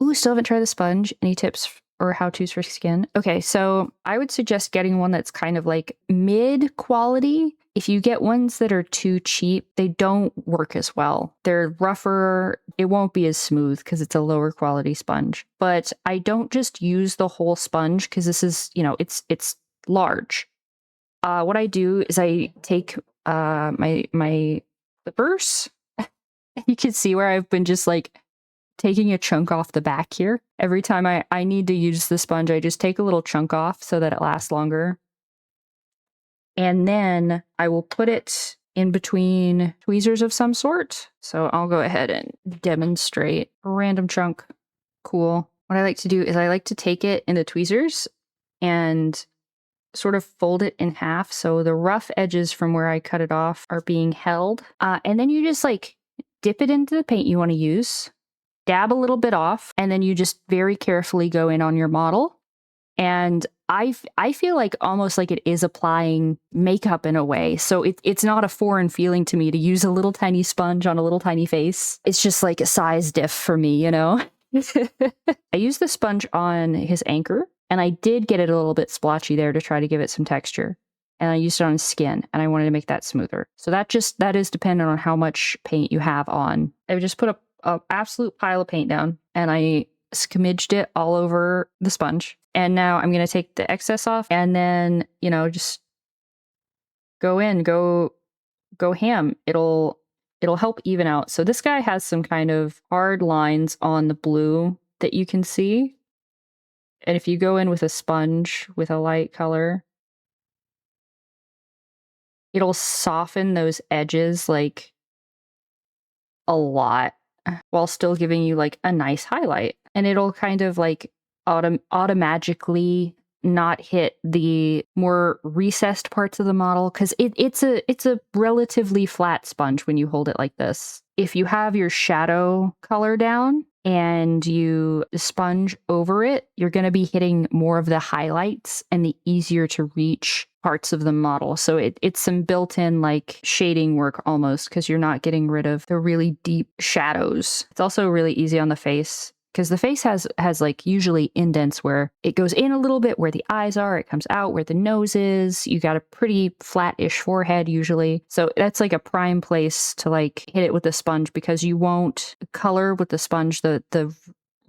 Ooh, still haven't tried the sponge. Any tips or how-tos for skin? Okay, so I would suggest getting one that's kind of like mid quality. If you get ones that are too cheap, they don't work as well. They're rougher. It won't be as smooth because it's a lower quality sponge. But I don't just use the whole sponge because this is, it's large. What I do is I take my clippers. You can see where I've been just like taking a chunk off the back here. Every time I need to use the sponge, I just take a little chunk off so that it lasts longer. And then I will put it in between tweezers of some sort. So I'll go ahead and demonstrate a random chunk. Cool. What I like to do is I like to take it in the tweezers and sort of fold it in half. So the rough edges from where I cut it off are being held. And then you just like dip it into the paint you want to use, dab a little bit off, and then you just very carefully go in on your model. And I feel like almost like it is applying makeup in a way. So it's not a foreign feeling to me to use a little tiny sponge on a little tiny face. It's just like a size diff for me, you know? I used the sponge on his anchor, and I did get it a little bit splotchy there to try to give it some texture. And I used it on his skin, and I wanted to make that smoother. So that is dependent on how much paint you have on. I would just put a absolute pile of paint down, and I smidged it all over the sponge. And now I'm going to take the excess off and then, just go ham. It'll help even out. So this guy has some kind of hard lines on the blue that you can see. And if you go in with a sponge with a light color, it'll soften those edges like a lot while still giving you like a nice highlight. And it'll kind of like automatically not hit the more recessed parts of the model because it's a relatively flat sponge when you hold it like this. If you have your shadow color down and you sponge over it, you're going to be hitting more of the highlights and the easier to reach parts of the model. So it's some built-in like shading work almost because you're not getting rid of the really deep shadows. It's also really easy on the face because the face has like usually indents where it goes in a little bit where the eyes are, it comes out where the nose is. You got a pretty flat-ish forehead usually. So that's like a prime place to like hit it with a sponge because you won't color with the sponge the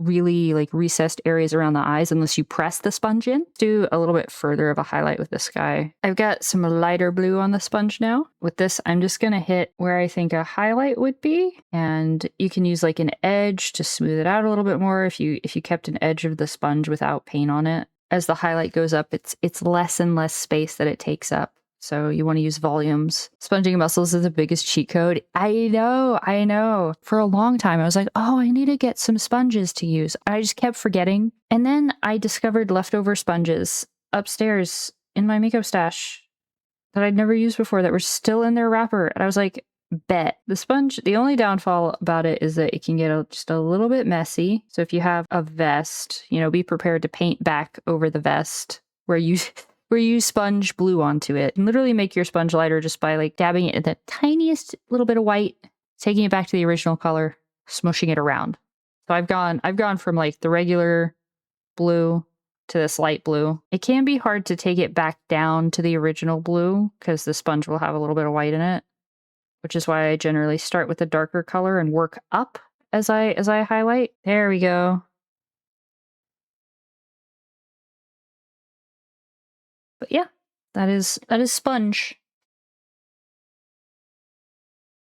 really like recessed areas around the eyes unless you press the sponge in. Do a little bit further of a highlight with this guy. I've got some lighter blue on the sponge now. With this, I'm just gonna hit where I think a highlight would be, and you can use like an edge to smooth it out a little bit more if you kept an edge of the sponge without paint on it. As the highlight goes up, it's less and less space that it takes up. So you want to use volumes. Sponging muscles is the biggest cheat code. I know. For a long time, I was like, oh, I need to get some sponges to use. I just kept forgetting. And then I discovered leftover sponges upstairs in my makeup stash that I'd never used before that were still in their wrapper. And I was like, bet. The sponge, the only downfall about it is that it can get just a little bit messy. So if you have a vest, be prepared to paint back over the vest where you sponge blue onto it and literally make your sponge lighter just by like dabbing it in the tiniest little bit of white, taking it back to the original color, smushing it around. So I've gone from like the regular blue to this light blue. It can be hard to take it back down to the original blue because the sponge will have a little bit of white in it, which is why I generally start with a darker color and work up as I highlight. There we go. But yeah, that is sponge.